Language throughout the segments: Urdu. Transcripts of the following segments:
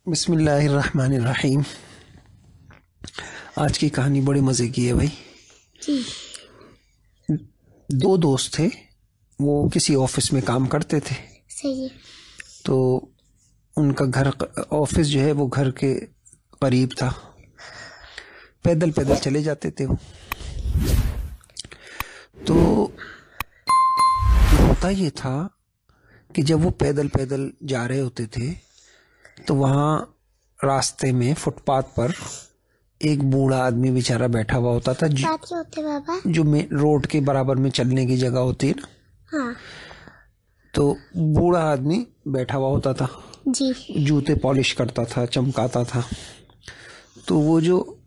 بسم اللہ الرحمن الرحیم۔ آج کی کہانی بڑی مزے کی ہے بھائی۔ دو دوست تھے، وہ کسی آفس میں کام کرتے تھے۔ صحیح ہے۔ تو ان کا گھر آفس جو ہے وہ گھر کے قریب تھا، پیدل پیدل چلے جاتے تھے وہ۔ تو ہوتا یہ تھا کہ جب وہ پیدل پیدل جا رہے ہوتے تھے تو وہاں راستے میں فٹ پاتھ پر ایک بوڑھا آدمی بیچارہ بیٹھا ہوا ہوتا تھا، جو روڈ کے برابر میں چلنے کی جگہ ہوتی ہے نا۔ ہاں۔ تو بوڑھا آدمی بیٹھا ہوا ہوتا تھا، جی۔ جوتے پالش کرتا تھا، چمکاتا تھا۔ تو وہ جو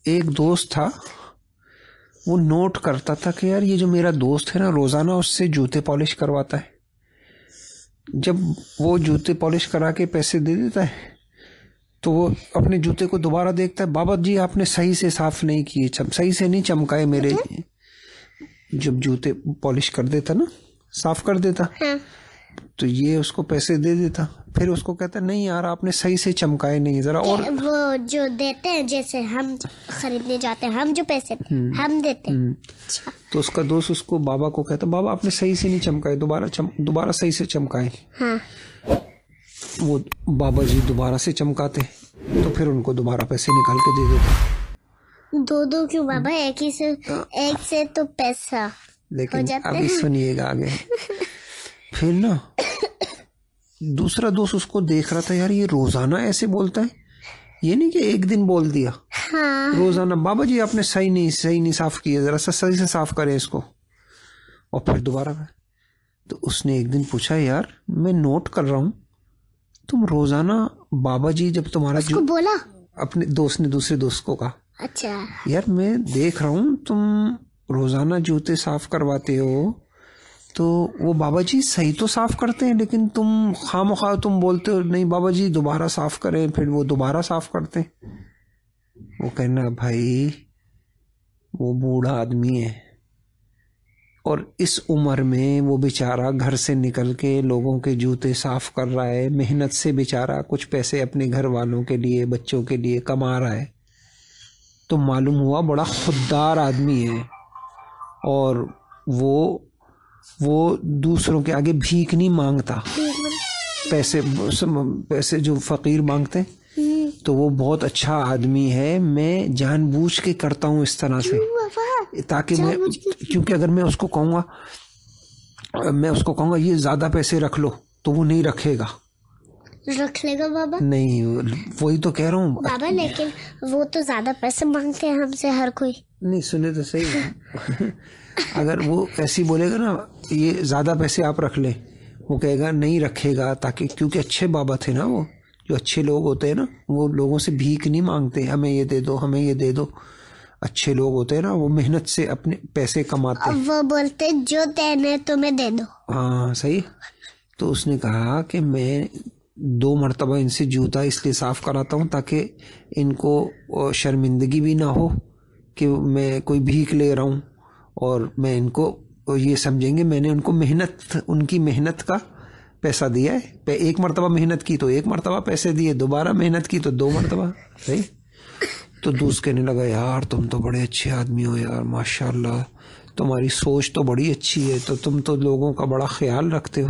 ایک دوست تھا وہ نوٹ کرتا تھا کہ یار یہ جو میرا دوست ہے نا، روزانہ اس سے جوتے پالش کرواتا ہے۔ جب وہ جوتے پالش کرا کے پیسے دے دیتا ہے تو وہ اپنے جوتے کو دوبارہ دیکھتا ہے، بابا جی آپ نے صحیح سے صاف نہیں کیے، صحیح سے نہیں چمکائے میرے۔ جب جوتے پالش کر دیتا نا، صاف کر دیتا، تو یہ اس کو پیسے دے دیتا۔ پھر اس کو کہتا نہیں یار آپ نے صحیح سے چمکائے نہیں، ذرا اور وہ جو دیتے ہیں، جیسے ہم خریدنے جاتے ہیں، ہم جو پیسے ہم دیتے ہیں۔ تو اس کا دوست اس کو بابا کو کہتا بابا آپ نے صحیح سے نہیں چمکائے، دوبارہ صحیح سے چمکائے۔ ہاں۔ وہ بابا جی دوبارہ سے چمکاتے تو پھر ان کو دوبارہ پیسے نکال کے دے دیتے۔ دو کیوں بابا، ایک سے تو پیسہ لیکن ابھی سنیے گا آگے۔ پھر نا دوسرا دوست اس کو دیکھ رہا تھا، یار یہ روزانہ ایسے بولتا ہے، یہ نہیں کہ ایک دن بول دیا، روزانہ بابا جی آپ نے صحیح نہیں صاف کیا، ذرا سا صحیح سے صاف کرے اس کو۔ اور پھر دوبارہ تو اس نے ایک دن پوچھا یار میں نوٹ کر رہا ہوں تم روزانہ بابا جی، جب تمہارا جو بولا اپنے دوست نے دوسرے دوست کو کہا، اچھا یار میں دیکھ رہا ہوں تم روزانہ جوتے صاف کرواتے ہو، تو وہ بابا جی صحیح تو صاف کرتے ہیں لیکن تم خواہ تم بولتے ہو نہیں بابا جی دوبارہ صاف کریں، پھر وہ دوبارہ صاف کرتے۔ وہ کہنا بھائی وہ بوڑھا آدمی ہے اور اس عمر میں وہ بیچارہ گھر سے نکل کے لوگوں کے جوتے صاف کر رہا ہے، محنت سے بیچارہ کچھ پیسے اپنے گھر والوں کے لیے، بچوں کے لیے کما رہا ہے، تو معلوم ہوا بڑا خوددار آدمی ہے، اور وہ دوسروں کے آگے بھیک نہیں مانگتا، پیسے جو فقیر مانگتے تو وہ بہت اچھا آدمی ہے۔ میں جان بوجھ کے کرتا ہوں اس طرح سے، تاکہ کیونکہ اگر میں اس کو کہوں گا یہ زیادہ پیسے رکھ لو تو وہ نہیں رکھے گا۔ رکھ لے گا بابا؟ نہیں، وہی تو کہہ رہا ہوں بابا، لیکن وہ تو زیادہ پیسے مانگتے ہیں ہم سے ہر کوئی۔ نہیں سنے تو صحیح اگر وہ ایسی بولے گا نا یہ زیادہ پیسے آپ رکھ لیں، وہ کہے گا نہیں رکھے گا، تاکہ کیونکہ اچھے بابا تھے نا، وہ جو اچھے لوگ ہوتے ہیں نا وہ لوگوں سے بھیک نہیں مانگتے، ہمیں یہ دے دو ہمیں یہ دے دو۔ اچھے لوگ ہوتے ہیں نا وہ محنت سے اپنے پیسے کماتے ہیں، وہ بولتے جو دینے تمہیں دے دو۔ ہاں صحیح۔ تو اس نے کہا کہ میں 2 مرتبہ ان سے جوتا اس لیے صاف کراتا ہوں تاکہ ان کو شرمندگی بھی نہ ہو کہ میں کوئی بھیک لے رہا ہوں، اور میں ان کو یہ سمجھیں گے میں نے ان کی محنت کا پیسہ دیا ہے۔ 1 مرتبہ محنت کی تو 1 مرتبہ پیسے دیے، دوبارہ محنت کی تو 2 مرتبہ۔ صحیح۔ تو دوست کہنے لگا یار تم تو بڑے اچھے آدمی ہو یار، ماشاءاللہ تمہاری سوچ تو بڑی اچھی ہے، تو تم تو لوگوں کا بڑا خیال رکھتے ہو۔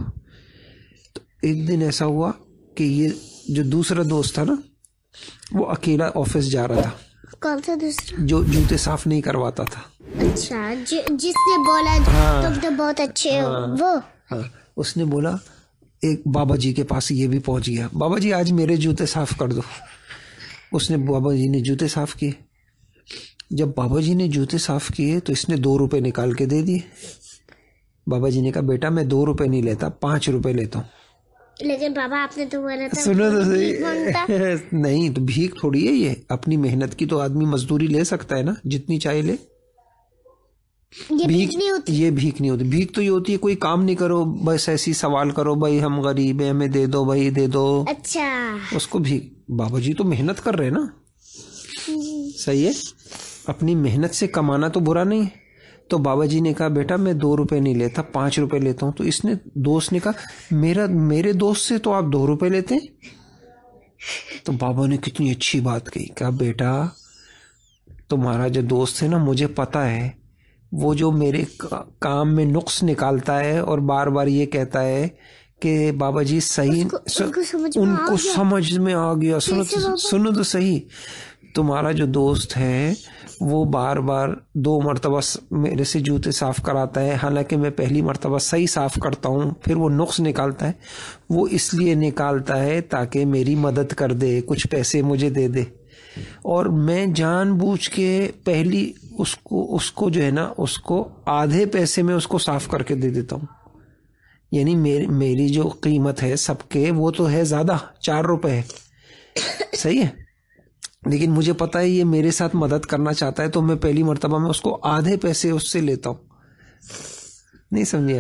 تو ایک دن ایسا ہوا کہ یہ جو دوسرا دوست تھا نا وہ اکیلا آفس جا رہا تھا۔ کون سا دوسرا؟ جو جوتے صاف نہیں کرواتا تھا۔ اچھا، جس نے بولا تم تو بہت اچھے ہو، وہ؟ ہاں، اس نے بولا ایک بابا جی کے پاس یہ بھی پہنچ گیا، بابا جی آج میرے جوتے صاف کر دو۔ اس نے بابا جی نے جوتے صاف کیے۔ جب بابا جی نے جوتے صاف کیے تو اس نے 2 روپے نکال کے دے دیے۔ بابا جی نے کہا بیٹا میں 2 روپے نہیں لیتا، 5 روپے لیتا ہوں۔ لیکن بابا آپ نے تو بولا تھا سنو تو صحیح۔ نہیں تو بھیک تھوڑی ہے یہ، اپنی محنت کی تو آدمی مزدوری لے سکتا ہے نا، جتنی چاہے لے۔ یہ بھیک نہیں ہوتی۔ بھیک تو یہ ہوتی ہے کوئی کام نہیں کرو، بس ایسی سوال کرو بھائی ہم غریب ہیں ہمیں دے دو بھائی دے دو۔ اچھا، اس کو بھیک۔ بابا جی تو محنت کر رہے نا، صحیح ہے، اپنی محنت سے کمانا تو برا نہیں ہے۔ تو بابا جی نے کہا بیٹا میں 2 روپے نہیں لیتا، 5 روپے لیتا ہوں۔ تو اس نے دوست نے کہا میرے دوست سے تو آپ 2 روپے لیتے ہیں، تو بابا نے کتنی اچھی بات کہی، کہا بیٹا تمہارا جو دوست ہے نا، مجھے پتا ہے وہ جو میرے کام میں نقص نکالتا ہے اور بار بار یہ کہتا ہے کہ بابا جی صحیح، ان کو سمجھ میں آ گیا. سنو تو صحیح، تمہارا جو دوست ہے وہ بار بار 2 مرتبہ میرے سے جوتے صاف کراتا ہے، حالانکہ میں پہلی مرتبہ صحیح صاف کرتا ہوں، پھر وہ نقص نکالتا ہے. وہ اس لیے نکالتا ہے تاکہ میری مدد کر دے، کچھ پیسے مجھے دے دے، اور میں جان بوجھ کے پہلی اس کو جو ہے نا، اس کو آدھے پیسے میں اس کو صاف کر کے دے دیتا ہوں. یعنی میری جو قیمت ہے سب کے، وہ تو ہے زیادہ، 4 روپے ہے، صحیح ہے، لیکن مجھے پتا ہے یہ میرے ساتھ مدد کرنا چاہتا ہے، تو میں پہلی مرتبہ میں اس کو آدھے پیسے اس سے لیتا ہوں. نہیں سمجھے؟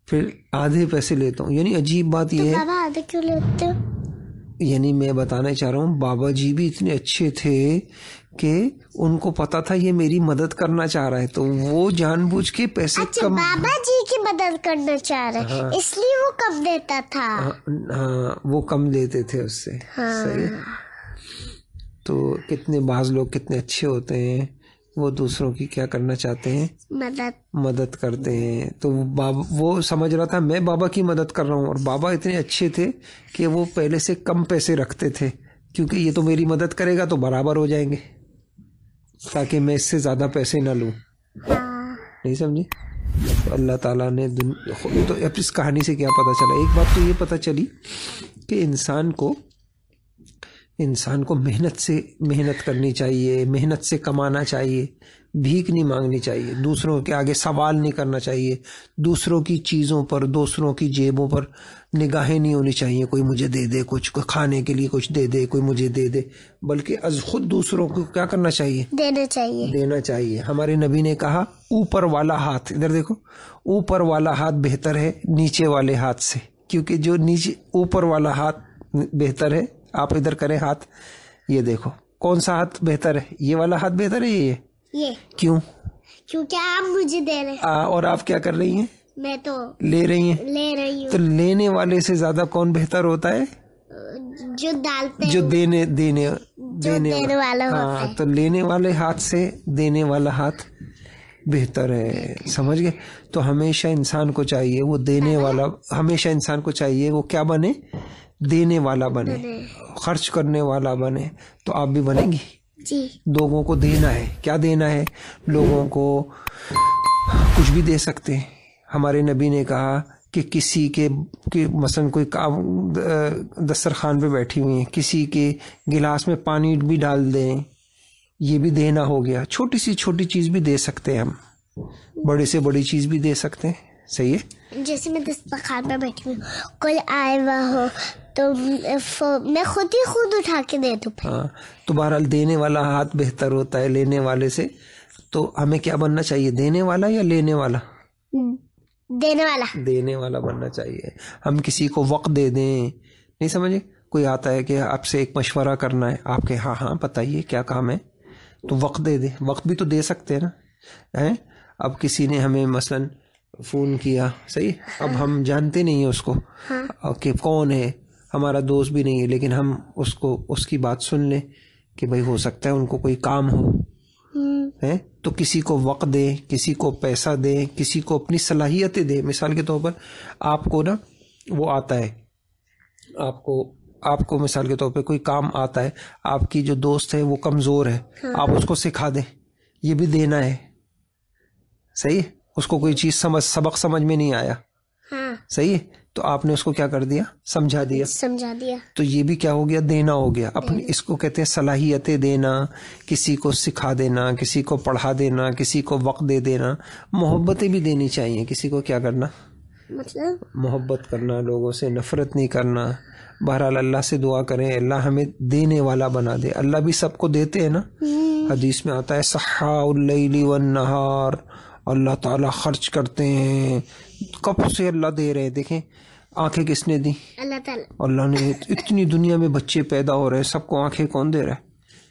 پھر آدھے پیسے لیتا ہوں. یعنی عجیب بات یہ ہے، بابا آدھے کیوں لیتے ہو؟ یعنی میں بتانا چاہ رہا ہوں بابا جی بھی اتنے اچھے تھے کہ ان کو پتا تھا یہ میری مدد کرنا چاہ رہا ہے، تو وہ جان بوجھ کے پیسے کم. بابا جی کی مدد کرنا چاہ رہے، اس لیے وہ کم دیتا تھا. ہاں وہ کم لیتے تھے اس سے. صحیح. تو کتنے بعض لوگ کتنے اچھے ہوتے ہیں، وہ دوسروں کی کیا کرنا چاہتے ہیں، مدد کرتے ہیں. تو وہ سمجھ رہا تھا میں بابا کی مدد کر رہا ہوں، اور بابا اتنے اچھے تھے کہ وہ پہلے سے کم پیسے رکھتے تھے، کیونکہ یہ تو میری مدد کرے گا تو برابر ہو جائیں گے، تاکہ میں اس سے زیادہ پیسے نہ لوں. نہیں سمجھے؟ تو اللہ تعالیٰ نے تو اب اس کہانی سے کیا پتہ چلا؟ ایک بات تو یہ پتہ چلی کہ انسان کو محنت کرنی چاہیے، محنت سے کمانا چاہیے، بھیک نہیں مانگنی چاہیے، دوسروں کے آگے سوال نہیں کرنا چاہیے، دوسروں کی چیزوں پر، دوسروں کی جیبوں پر نگاہیں نہیں ہونی چاہیے، کوئی مجھے دے دے کچھ، کھانے کے لیے کچھ دے دے، کوئی مجھے دے دے، بلکہ از خود دوسروں کو کیا کرنا چاہیے، دینا چاہیے. ہمارے نبی نے کہا اوپر والا ہاتھ، ادھر دیکھو، اوپر والا ہاتھ بہتر ہے نیچے والے ہاتھ سے، کیونکہ جو نیچے اوپر والا ہاتھ بہتر ہے. آپ ادھر کریں ہاتھ، یہ دیکھو کون سا ہاتھ بہتر ہے، یہ والا ہاتھ بہتر ہے، یہ کیوں؟ کیونکہ آپ مجھے دے رہے ہیں اور آپ کیا کر رہی ہیں؟ میں تو لے رہی ہیں. تو لینے والے سے زیادہ کون بہتر ہوتا ہے؟ جو ڈالتے، جو دینے والا ہوتا ہے. تو لینے والے ہاتھ سے دینے والا ہاتھ بہتر ہے. سمجھ گئے؟ تو ہمیشہ انسان کو چاہیے وہ دینے والا، ہمیشہ انسان کو چاہیے وہ کیا بنے، دینے والا بنے، خرچ کرنے والا بنے. تو آپ بھی بنیں گی. جی. لوگوں کو دینا ہے. کیا دینا ہے؟ لوگوں کو کچھ بھی دے سکتے ہیں. ہمارے نبی نے کہا کہ کسی کے مثلا کوئی دسترخوان پہ بیٹھی ہوئی ہیں، کسی کے گلاس میں پانی بھی ڈال دیں، یہ بھی دینا ہو گیا. چھوٹی سی چھوٹی چیز بھی دے سکتے ہیں ہم، بڑے سے بڑی چیز بھی دے سکتے ہیں. صحیح ہے؟ جیسے میں دسترخوان پہ بیٹھی ہوں، کوئی آئے ہوا ہو تو میں خود اٹھا کے دے دوں. ہاں. تو بہرحال دینے والا ہاتھ بہتر ہوتا ہے لینے والے سے. تو ہمیں کیا بننا چاہیے، دینے والا یا لینے والا؟ دینے والا بننا چاہیے. ہم کسی کو وقت دے دیں. نہیں سمجھے؟ کوئی آتا ہے کہ آپ سے ایک مشورہ کرنا ہے، آپ کے ہاں بتائیے کیا کام ہے، تو وقت دے دے. وقت بھی تو دے سکتے ہیں نا. اب کسی نے ہمیں مثلا فون کیا، صحیح، اب ہم جانتے نہیں ہیں اس کو کہ کون ہے، ہمارا دوست بھی نہیں ہے، لیکن ہم اس کی بات سن لیں کہ بھائی ہو سکتا ہے ان کو کوئی کام ہو. تو کسی کو وقت دے، کسی کو پیسہ دے، کسی کو اپنی صلاحیتیں دے. مثال کے طور پر آپ کو نا وہ آتا ہے، آپ کو مثال کے طور پہ کوئی کام آتا ہے، آپ کی جو دوست ہے وہ کمزور ہے، آپ اس کو سکھا دیں، یہ بھی دینا ہے. صحیح. اس کو کوئی چیز سبق سمجھ میں نہیں آیا، صحیح، تو آپ نے اس کو کیا کر دیا، سمجھا دیا. تو یہ بھی کیا ہو گیا، دینا ہو گیا. اپنی اس کو کہتے ہیں صلاحیتیں دینا، کسی کو سکھا دینا، کسی کو پڑھا دینا، کسی کو وقت دے دینا. محبتیں بھی دینی چاہیے. کسی کو کیا کرنا، مطلب محبت کرنا، لوگوں سے نفرت نہیں کرنا. بہرحال اللہ سے دعا کریں اللہ ہمیں دینے والا بنا دے. اللہ بھی سب کو دیتے ہیں نا. حدیث میں آتا ہے سحاء اللیل والنہار، اللہ تعالیٰ خرچ کرتے ہیں. کب سے اللہ دے رہے ہیں. دیکھیں آنکھیں کس نے دی، اللہ تعالیٰ. اللہ نے. اتنی دنیا میں بچے پیدا ہو رہے ہیں، سب کو آنکھیں کون دے رہا ہے،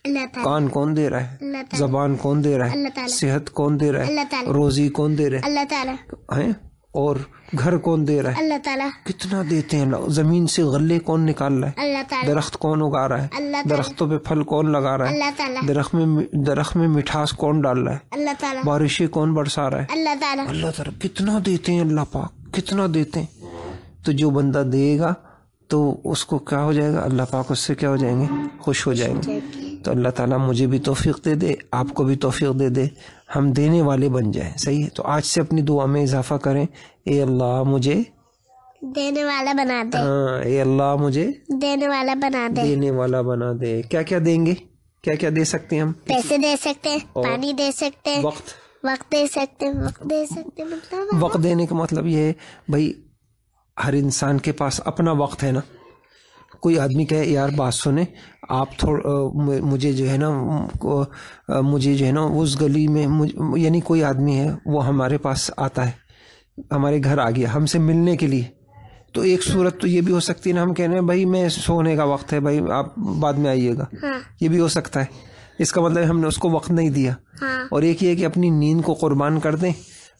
اللہ تعالیٰ. کان کون دے رہا ہے، اللہ تعالیٰ. زبان کون دے رہا اللہ ہے، تعالیٰ. صحت کون دے رہا اللہ ہے، تعالیٰ. روزی کون دے رہا اللہ تعالیٰ. ہے. اور گھر کون دے رہا ہے؟ اللہ تعالیٰ. کتنا دیتے ہیں اللہ. زمین سے غلے کون نکال رہا ہے؟ اللہ تعالیٰ. درخت کون اگا رہا ہے؟ اللہ تعالیٰ. درختوں پہ پھل کون لگا رہا ہے؟ اللہ تعالیٰ. درخت میں مٹھاس کون ڈال رہا ہے؟ اللہ تعالیٰ. بارشیں کون برسا رہا ہے؟ اللہ تعالیٰ. اللہ تعالیٰ. کتنا دیتے ہیں اللہ پاک، کتنا دیتے ہیں. تو جو بندہ دے گا تو اس کو کیا ہو جائے گا؟ اللہ پاک اس سے کیا ہو جائیں گے؟ خوش ہو جائیں گے. تو اللہ تعالیٰ مجھے بھی توفیق دے دے، آپ کو بھی توفیق دے دے، ہم دینے والے بن جائیں. صحیح ہے. تو آج سے اپنی دعا میں اضافہ کریں، اے اللہ مجھے دینے والا بنا دے. ہاں، اے اللہ مجھے دینے والا بنا دے. دینے والا بنا دے. کیا کیا دیں گے؟ کیا کیا دے سکتے ہیں ہم؟ پیسے دے سکتے ہیں، پانی دے سکتے ہیں، وقت دے سکتے ہیں. وقت دے سکتے ہیں مطلب وقت دینے کا مطلب یہ ہے بھائی ہر انسان کے پاس اپنا وقت ہے نا. کوئی آدمی کہے یار بات سنیں آپ مجھے جو ہے نا اس گلی میں یعنی کوئی آدمی ہے وہ ہمارے پاس آتا ہے، ہمارے گھر آ گیا ہم سے ملنے کے لیے. تو ایک صورت تو یہ بھی ہو سکتی ہے نا، ہم کہہ رہے ہیں بھائی میں سونے کا وقت ہے، بھائی آپ بعد میں آئیے گا. یہ بھی ہو سکتا ہے. اس کا مطلب ہم نے اس کو وقت نہیں دیا. اور ایک یہ کہ اپنی نیند کو قربان کر دیں.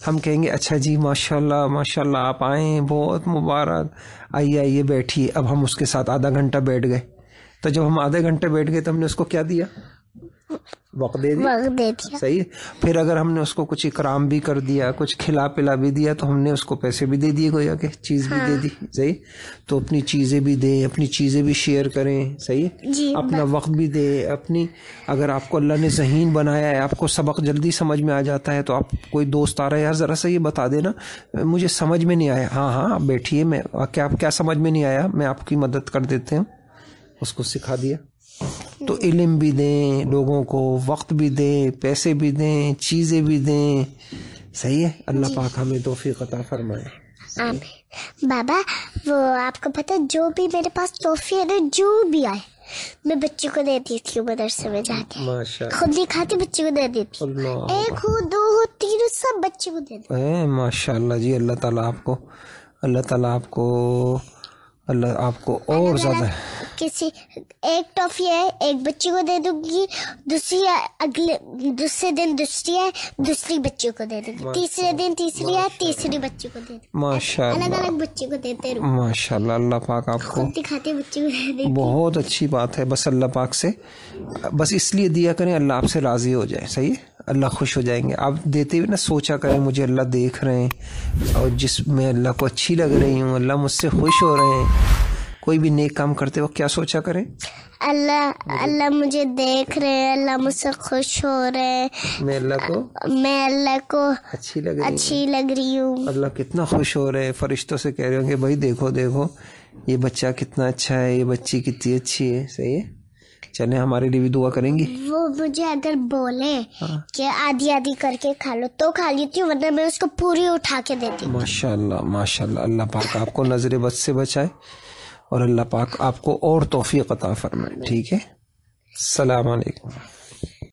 ہم کہیں گے اچھا جی ماشاءاللہ آپ آئیں، بہت مبارک، آئیے بیٹھیے. اب ہم اس کے ساتھ آدھا گھنٹہ بیٹھ گئے. تو جب ہم آدھے گھنٹے بیٹھ گئے تو ہم نے اس کو کیا دیا؟ وقت دے دیا. صحیح. پھر اگر ہم نے اس کو کچھ اکرام بھی کر دیا، کچھ کھلا پلا بھی دیا، تو ہم نے اس کو پیسے بھی دے دیے، گویا کہ چیز بھی دے دی. صحیح. تو اپنی چیزیں بھی دیں، اپنی چیزیں بھی شیئر کریں. صحیح. اپنا وقت بھی دیں. اگر آپ کو اللہ نے ذہین بنایا ہے، آپ کو سبق جلدی سمجھ میں آ جاتا ہے، تو آپ کوئی دوست آ رہا ہے یار ذرا سا یہ بتا دینا مجھے سمجھ میں نہیں آیا. ہاں آپ بیٹھیے، میں کیا سمجھ میں نہیں آیا میں آپ کی مدد کر دیتے ہیں. اس کو سکھا دیا. تو علم بھی دیں لوگوں کو، وقت بھی دیں، پیسے بھی دیں، چیزیں بھی دیں. صحیح ہے. اللہ پاک ہمیں توفیق عطا فرمائے. آمین. بابا وہ آپ کو پتہ جو بھی میرے پاس توفیق ہے نا، جو بھی آئے میں بچے کو دے دیتی ہوں مدرسے میں جا کے. خود نہیں کھاتی، بچے کو دے دیتی ہوں. ایک ہو، دو ہو، تین ہو، سب بچے کو دے دیتی ہوں. ماشاء اللہ جی. اللہ تعالیٰ آپ کو اور زیادہ کسی ایک ٹافی ہے ایک بچی کو دے دوں گی، دوسرے دن دوسری ہے دوسری بچی کو دے دوں گی، تیسرے دن تیسری ہے تیسری بچی کو دے دوں گی. ماشاء اللہ الگ الگ بچی کو دیتے رہو. ماشاء اللہ. اللہ پاک آپ کو دکھاتے بچی کو دے دیں. بہت اچھی بات ہے. بس اللہ پاک سے بس اس لیے دیا کریں اللہ آپ سے راضی ہو جائے. صحیح ہے. اللہ خوش ہو جائیں گے. آپ دیتے ہوئے نا سوچا کریں مجھے اللہ دیکھ رہے ہیں، اور جس میں اللہ کو اچھی لگ رہی ہوں، اللہ مجھ سے خوش ہو رہے ہیں. کوئی بھی نیک کام کرتے وقت کیا سوچا کریں؟ اللہ مجھے دیکھ رہے ہیں، اللہ مجھ سے خوش ہو رہے ہیں، میں اللہ کو اچھی لگ رہی ہوں. اللہ کتنا خوش ہو رہے ہیں. فرشتوں سے کہہ رہے ہوں کہ بھائی دیکھو یہ بچہ کتنا اچھا ہے، یہ بچی کتنی اچھی ہے. صحیح ہے. چلیں ہمارے لیے بھی دعا کریں گی. وہ مجھے اگر بولے کہ آدھی آدھی کر کے کھا لو تو کھا لیتی ہوں، ورنہ میں اس کو پوری اٹھا کے دیتی ہوں. ماشاء اللہ. اللہ پاک آپ کو نظر بد سے بچائے، اور اللہ پاک آپ کو اور توفیق عطا فرمائے. ٹھیک ہے. السلام علیکم.